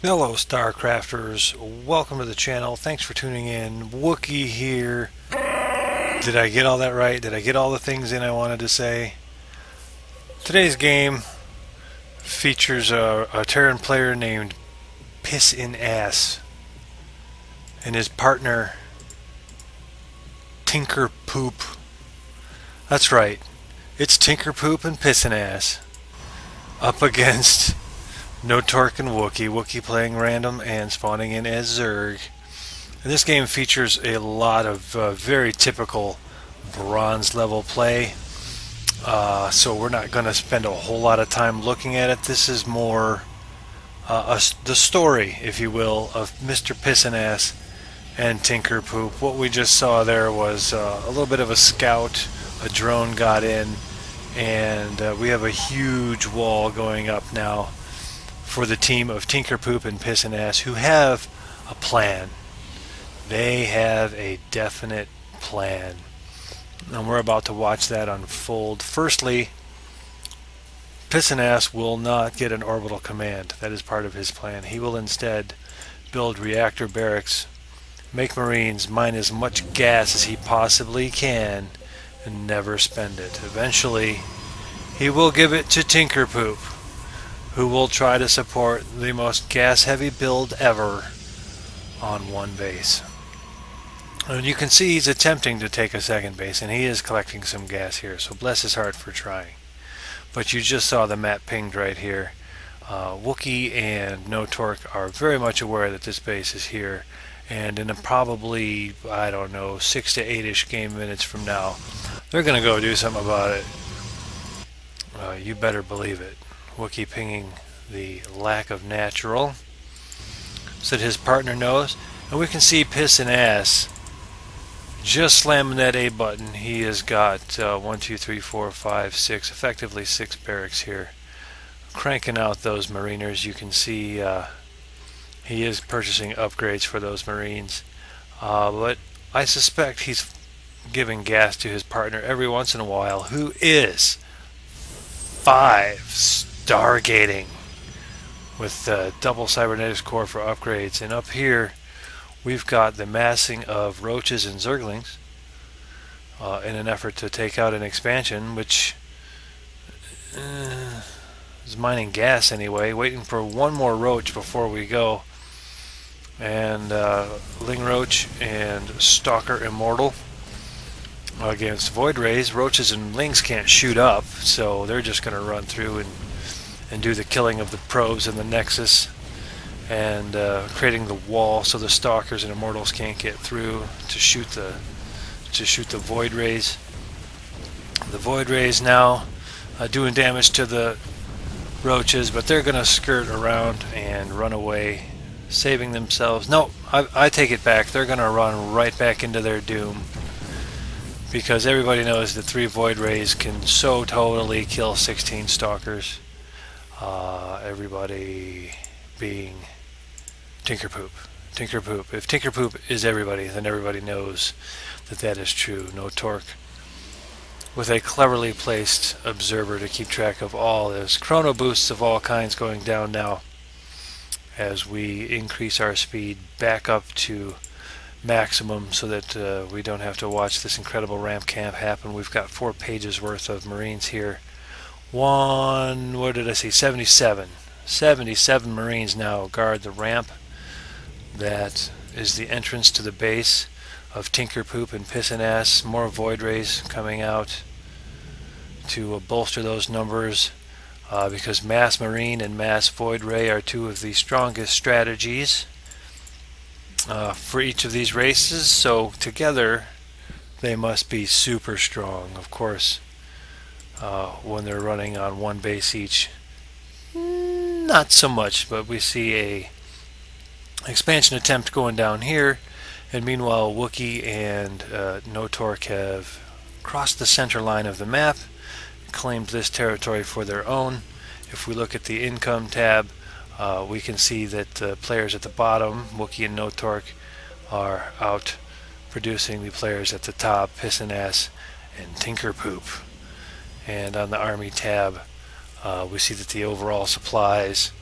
Hello StarCrafters, welcome to the channel, thanks for tuning in. Wookie here. Did I get all that right? Did I get all the things in I wanted to say? Today's game features a Terran player named PissInAss and his partner TinkerPoop. That's right, it's TinkerPoop and PissInAss up against No Torque and Wookie. Wookie playing random and spawning in as Zerg. And this game features a lot of very typical bronze level play. So we're not going to spend a whole lot of time looking at it. This is more the story, if you will, of Mr. PissInAss and TinkerPoop. What we just saw there was a little bit of a scout. A drone got in, and we have a huge wall going up now for the team of TinkerPoop and PissInAss, who have a plan. They have a definite plan, and we're about to watch that unfold. Firstly, PissInAss will not get an orbital command. That is part of his plan. He will instead build reactor barracks, make Marines, mine as much gas as he possibly can, and never spend it. Eventually, he will give it to TinkerPoop, who will try to support the most gas-heavy build ever on one base. And you can see he's attempting to take a second base, and he is collecting some gas here, so bless his heart for trying. But you just saw the map pinged right here. Wookie and No Torque are very much aware that this base is here, and in a probably, I don't know, 6 to 8-ish game minutes from now, they're going to go do something about it. You better believe it. Wookie pinging the lack of natural so that his partner knows. And we can see PissInAss just slamming that A button. He has got 1, 2, 3, 4, 5, 6, effectively 6 barracks here. Cranking out those Mariners. You can see he is purchasing upgrades for those Marines. But I suspect he's giving gas to his partner every once in a while, who is 5 stargating with double cybernetics core for upgrades. And up here we've got the massing of roaches and zerglings in an effort to take out an expansion, which is mining gas anyway, waiting for one more roach before we go. And Ling Roach and Stalker Immortal against Void Rays. Roaches and Lings can't shoot up, so they're just going to run through and do the killing of the probes and the Nexus, and creating the wall so the Stalkers and Immortals can't get through to shoot the Void Rays. The Void Rays now doing damage to the Roaches, but they're going to skirt around and run away, saving themselves. No, I take it back. They're going to run right back into their doom, because everybody knows that 3 Void Rays can so totally kill 16 Stalkers. Everybody being TinkerPoop. TinkerPoop. If TinkerPoop is everybody, then everybody knows that that is true. No Torque, with a cleverly placed observer to keep track of all this. Chrono boosts of all kinds going down now as we increase our speed back up to maximum so that we don't have to watch this incredible ramp camp happen. We've got 4 pages worth of Marines here. What did I see? 77. 77 Marines now guard the ramp. That is the entrance to the base of TinkerPoop and PissInAss. More Void Rays coming out to bolster those numbers, because Mass Marine and Mass Void Ray are 2 of the strongest strategies for each of these races, so together they must be super strong. Of course, when they're running on one base each, not so much, but we see a expansion attempt going down here, and meanwhile Wookie and No Torque have crossed the center line of the map, claimed this territory for their own. If we look at the income tab, we can see that the players at the bottom, Wookie and No Torque, are out producing the players at the top, PissInAss and TinkerPoop. And on the Army tab, we see that the overall supplies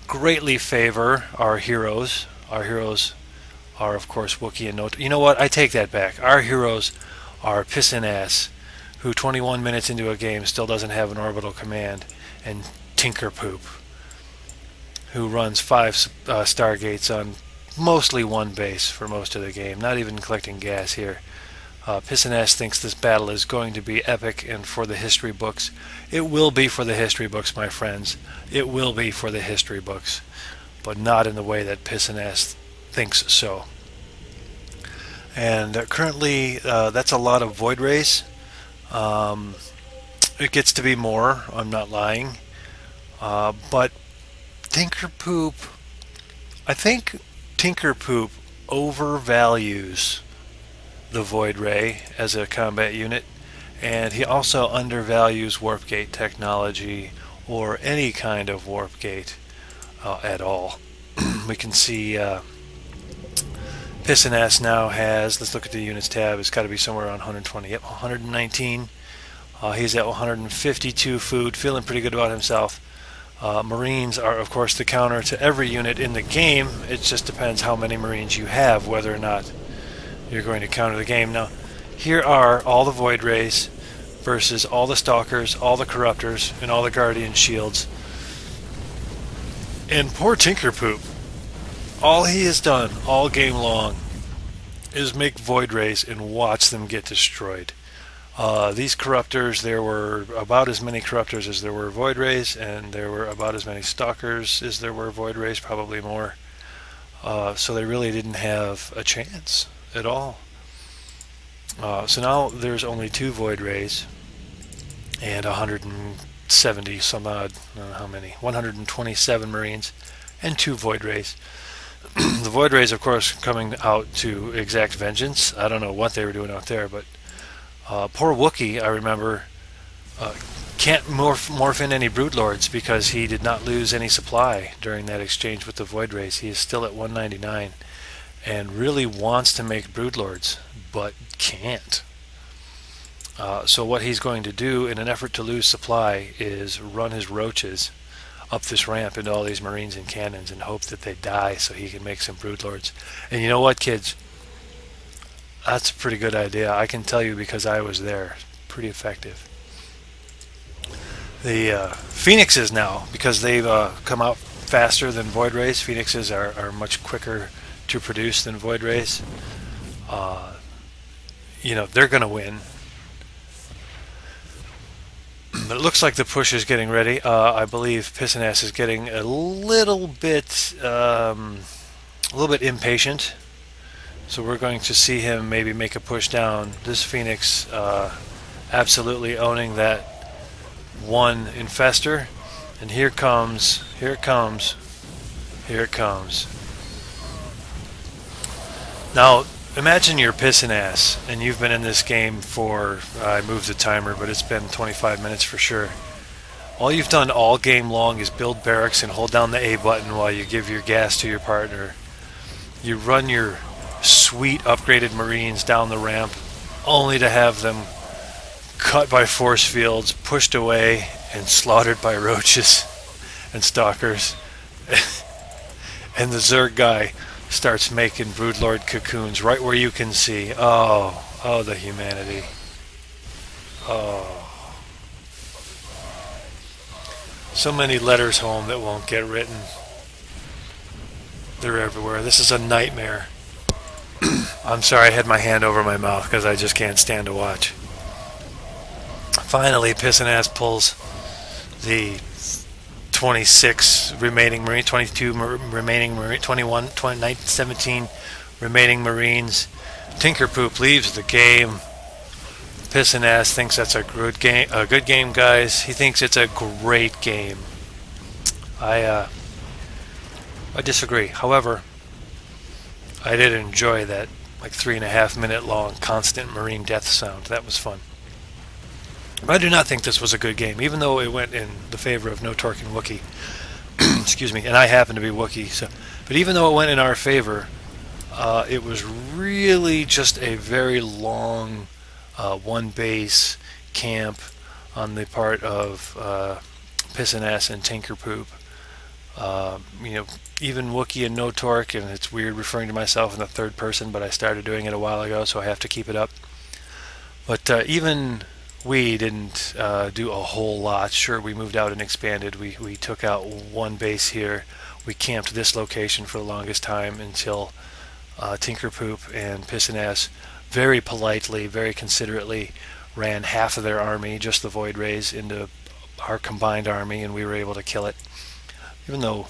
greatly favor our heroes. Our heroes are, of course, Wookiee and You know what? I take that back. Our heroes are PissInAss, who 21 minutes into a game still doesn't have an orbital command, and TinkerPoop, who runs 5 Stargates on mostly one base for most of the game, not even collecting gas here. PissInAss thinks this battle is going to be epic and for the history books. It will be for the history books, my friends. It will be for the history books, but not in the way that PissInAss thinks so. And currently, that's a lot of Void Rays. It gets to be more, I'm not lying. But TinkerPoop, I think TinkerPoop overvalues the Void Ray as a combat unit, and he also undervalues warp gate technology or any kind of warp gate at all. We can see PissInAss now has, let's look at the units tab, it's got to be somewhere around 120, yep, 119. He's at 152 food, feeling pretty good about himself. Marines are, of course, the counter to every unit in the game. It just depends how many Marines you have, whether or not you're going to counter the game. Now, here are all the Void Rays versus all the Stalkers, all the Corruptors, and all the Guardian Shields. And poor TinkerPoop, all he has done all game long is make Void Rays and watch them get destroyed. These Corruptors, there were about as many Corruptors as there were Void Rays, and there were about as many Stalkers as there were Void Rays, probably more. So they really didn't have a chance at all. So now there's only 2 Void Rays and 170 some odd, I don't know how many, 127 Marines and 2 Void Rays. The Void Rays, of course, coming out to exact vengeance. I don't know what they were doing out there, but poor Wookiee, I remember, can't morph in any Broodlords because he did not lose any supply during that exchange with the Void Rays. He is still at 199 and really wants to make Broodlords, but can't. So what he's going to do in an effort to lose supply is run his roaches up this ramp into all these Marines and cannons and hope that they die so he can make some Broodlords. And you know what, kids? That's a pretty good idea. I can tell you because I was there. Pretty effective. The Phoenixes now, because they've come out faster than Void Rays, Phoenixes are much quicker to produce than Void Rays. They're going to win. But it looks like the push is getting ready. I believe PissInAss is getting a little bit impatient. So we're going to see him maybe make a push down. This Phoenix absolutely owning that one infester. And here it comes. Now, imagine you're PissInAss and you've been in this game for, I moved the timer, but it's been 25 minutes for sure. All you've done all game long is build barracks and hold down the A button while you give your gas to your partner. You run your sweet upgraded Marines down the ramp only to have them cut by force fields, pushed away, and slaughtered by roaches and stalkers. And the Zerg guy starts making Broodlord cocoons right where you can see. Oh, the humanity. Oh. So many letters home that won't get written. They're everywhere. This is a nightmare. I'm sorry I had my hand over my mouth because I just can't stand to watch. Finally, PissInAss pulls the 26 remaining Marines, 22 remaining Marines, 21, 29, 17 remaining Marines. TinkerPoop leaves the game. PissInAss thinks that's a good game, guys. He thinks it's a great game. I disagree. However, I did enjoy that 3.5 minute long constant Marine death sound. That was fun. I do not think this was a good game, even though it went in the favor of No Torque and Wookiee. Excuse me, and I happen to be Wookiee. So, but even though it went in our favor, it was really just a very long one base camp on the part of PissInAss and TinkerPoop. You know, even Wookiee and No Torque, and it's weird referring to myself in the third person, but I started doing it a while ago, so I have to keep it up. But even we didn't do a whole lot. Sure, we moved out and expanded. We took out one base here. We camped this location for the longest time until TinkerPoop and PissInAss very politely, very considerately ran half of their army, just the Void Rays, into our combined army, and we were able to kill it. Even though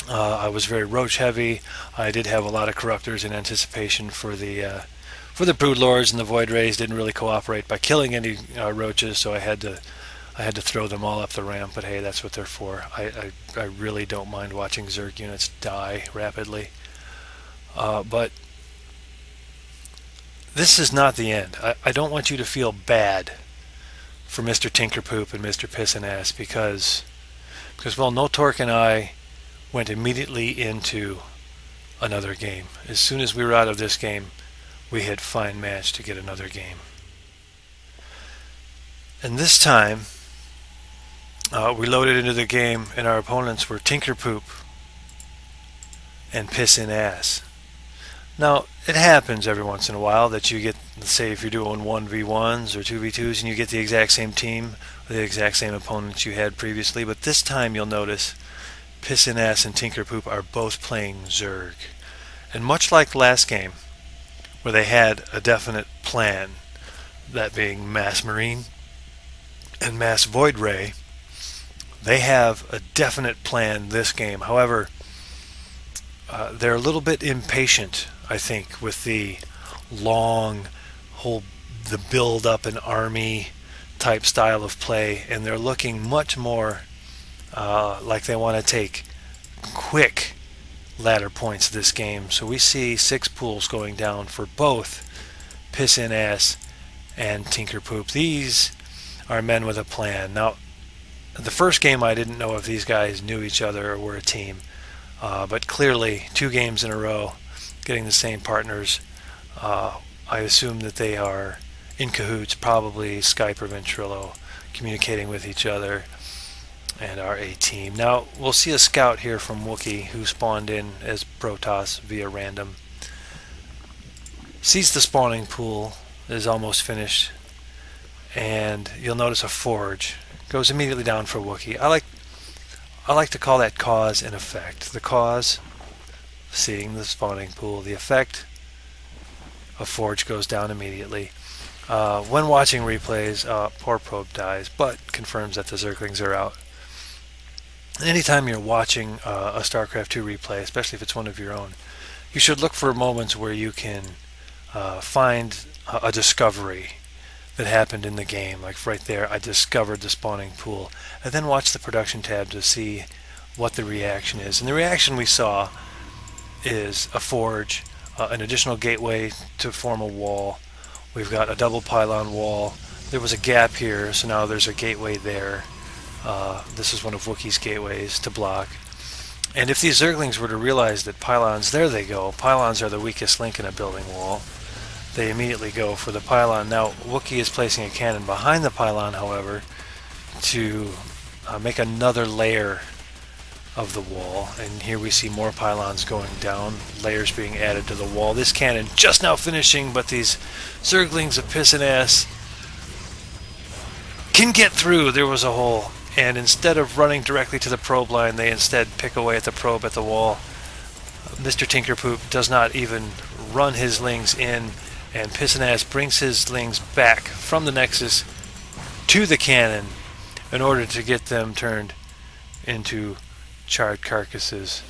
I was very roach heavy, I did have a lot of corruptors in anticipation for the Brood Lords, and the Void Rays didn't really cooperate by killing any roaches, so I had to throw them all up the ramp. But hey, that's what they're for. I really don't mind watching Zerg units die rapidly. But this is not the end. I don't want you to feel bad for Mr. TinkerPoop and Mr. PissInAss because well, No Torque and I went immediately into another game. As soon as we were out of this game, we hit fine match to get another game. And this time, we loaded into the game, and our opponents were TinkerPoop and PissInAss. Now, it happens every once in a while that you get, let's say if you're doing 1v1s or 2v2s, and you get the exact same team, the exact same opponents you had previously, but this time you'll notice PissInAss and TinkerPoop are both playing Zerg. And much like the last game, where they had a definite plan, that being Mass Marine and Mass Void Ray, they have a definite plan this game. However, they're a little bit impatient, I think, with the long the build up an army type style of play, and they're looking much more like they want to take quick ladder points this game. So we see 6 pools going down for both PissInAss and TinkerPoop. These are men with a plan. Now, the first game I didn't know if these guys knew each other or were a team, but clearly 2 games in a row getting the same partners, I assume that they are in cahoots, probably Skype or Ventrilo, communicating with each other and are a team. Now, we'll see a scout here from Wookiee who spawned in as Protoss via random. Sees the spawning pool, is almost finished, and you'll notice a forge. Goes immediately down for Wookiee. I like to call that cause and effect. The cause, seeing the spawning pool. The effect, a forge goes down immediately. When watching replays, poor probe dies, but confirms that the Zerglings are out. Anytime you're watching a StarCraft 2 replay, especially if it's one of your own, you should look for moments where you can find a discovery that happened in the game. Like right there, I discovered the spawning pool. And then watch the production tab to see what the reaction is. And the reaction we saw is a forge, an additional gateway to form a wall. We've got a double pylon wall. There was a gap here, so now there's a gateway there. This is one of Wookiee's gateways to block. And if these Zerglings were to realize that pylons, there they go, pylons are the weakest link in a building wall, they immediately go for the pylon. Now, Wookiee is placing a cannon behind the pylon, however, to make another layer of the wall. And here we see more pylons going down, layers being added to the wall. This cannon just now finishing, but these Zerglings of PissInAss can get through. There was a hole. And instead of running directly to the probe line, they instead pick away at the probe at the wall. Mr. TinkerPoop does not even run his lings in, and PissInAss brings his lings back from the Nexus to the cannon in order to get them turned into charred carcasses.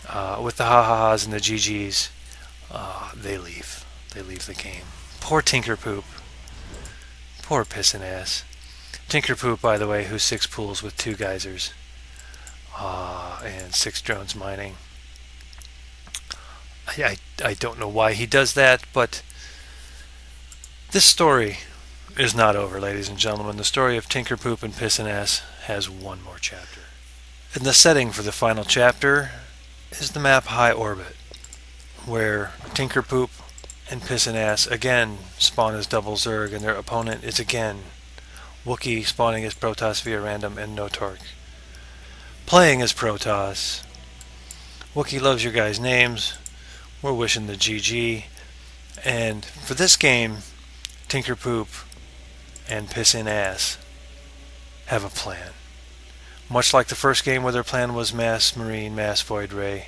With the ha-ha-has and the GGs, they leave. They leave the game. Poor TinkerPoop. Poor PissInAss. TinkerPoop, by the way, who's 6 pools with 2 geysers and 6 drones mining. I don't know why he does that, but this story is not over, ladies and gentlemen. The story of TinkerPoop and PissInAss has one more chapter. And the setting for the final chapter is the map High Orbit, where TinkerPoop and PissInAss again spawn as double Zerg, and their opponent is again Wookiee spawning as Protoss via random and No Torque. playing as Protoss. Wookie loves your guys' names. We're wishing the GG. And for this game, TinkerPoop and PissInAss have a plan. Much like the first game where their plan was Mass Marine, Mass Void Ray.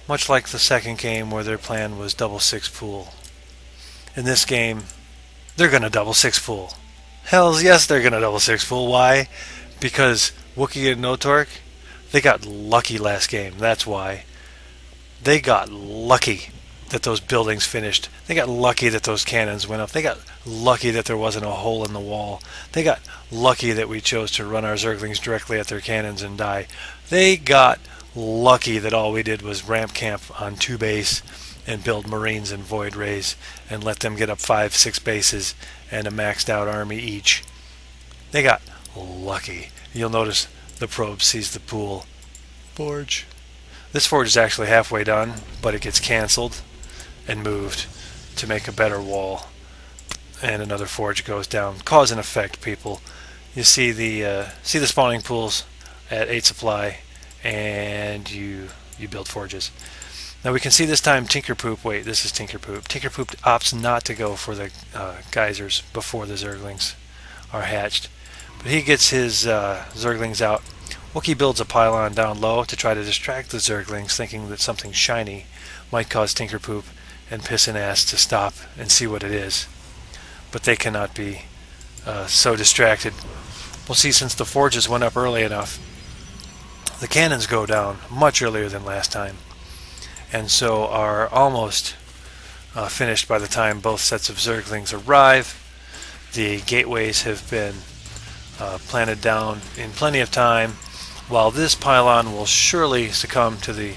Much like the second game where their plan was double six pool. In this game, they're going to double six pool. Hells yes, they're going to double six pool. Why? Because Wookie and Notork, they got lucky last game. That's why. They got lucky that those buildings finished. They got lucky that those cannons went up. They got lucky that there wasn't a hole in the wall. They got lucky that we chose to run our Zerglings directly at their cannons and die. They got lucky that all we did was ramp camp on 2 base and build Marines and Void Rays and let them get up 5-6 bases and a maxed out army each. They got lucky. You'll notice the probe sees the pool. Forge. This forge is actually halfway done, but it gets cancelled and moved to make a better wall. And another forge goes down. Cause and effect, people. You see the spawning pools at 8 supply, and you build forges. Now we can see this time TinkerPoop, wait, this is TinkerPoop. TinkerPoop opts not to go for the geysers before the Zerglings are hatched. But he gets his Zerglings out. Wookie builds a pylon down low to try to distract the Zerglings, thinking that something shiny might cause TinkerPoop and PissInAss to stop and see what it is. But they cannot be so distracted. We'll see, since the forges went up early enough, the cannons go down much earlier than last time, and so are almost finished by the time both sets of Zerglings arrive. The gateways have been planted down in plenty of time, while this pylon will surely succumb to the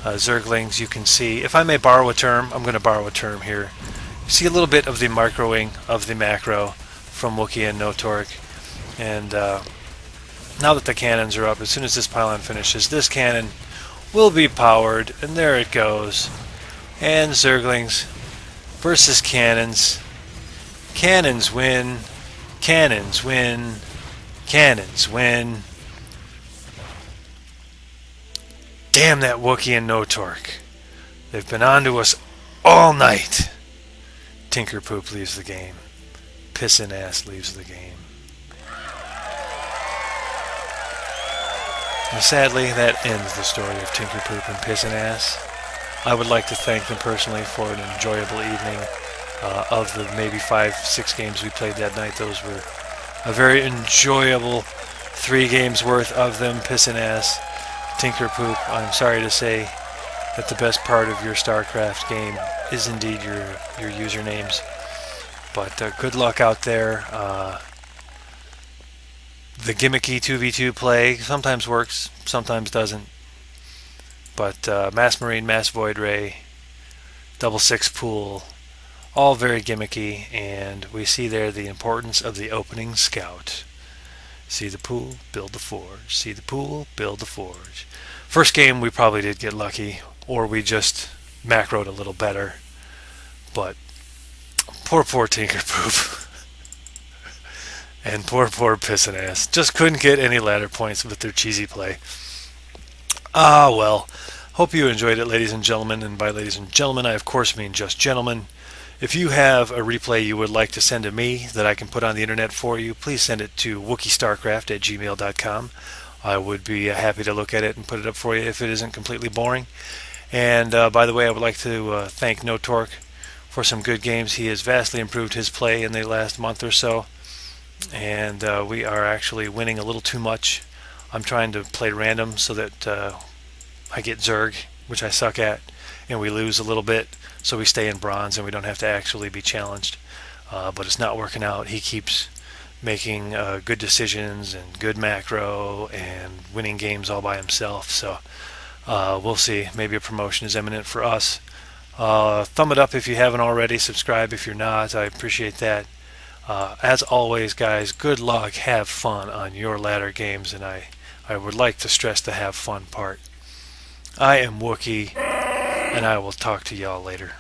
Zerglings. You can see, if I may borrow a term, I'm going to borrow a term here. You see a little bit of the microing of the macro from Wookie and Notork, and now that the cannons are up, as soon as this pylon finishes, this cannon will be powered, and there it goes. And Zerglings versus cannons. Cannons win. Cannons win. Cannons win. Damn that Wookie and Notork. They've been on to us all night. TinkerPoop leaves the game. PissInAss leaves the game. And sadly, that ends the story of TinkerPoop and PissInAss. I would like to thank them personally for an enjoyable evening. Of the maybe 5-6 games we played that night, those were a very enjoyable 3 games worth of them. PissInAss, TinkerPoop, I'm sorry to say that the best part of your StarCraft game is indeed your usernames. But good luck out there. The gimmicky 2v2 play sometimes works, sometimes doesn't. But Mass Marine, Mass Void Ray, double six pool, all very gimmicky, and we see there the importance of the opening scout. See the pool, build the forge. See the pool, build the forge. First game we probably did get lucky, or we just macroed a little better. But poor TinkerPoop. And poor PissInAss. Just couldn't get any ladder points with their cheesy play. Ah, well. Hope you enjoyed it, ladies and gentlemen. And by ladies and gentlemen, I of course mean just gentlemen. If you have a replay you would like to send to me that I can put on the internet for you, please send it to wookiestarcraft@gmail.com. I would be happy to look at it and put it up for you if it isn't completely boring. And by the way, I would like to thank Notork for some good games. He has vastly improved his play in the last month or so. And we are actually winning a little too much. I'm trying to play random so that I get Zerg, which I suck at, and we lose a little bit, so we stay in bronze and we don't have to actually be challenged. But it's not working out. He keeps making good decisions and good macro and winning games all by himself. So we'll see. Maybe a promotion is imminent for us. Thumb it up if you haven't already. Subscribe if you're not. I appreciate that. As always, guys, good luck, have fun on your ladder games, and I would like to stress the have fun part. I am Wookie, and I will talk to y'all later.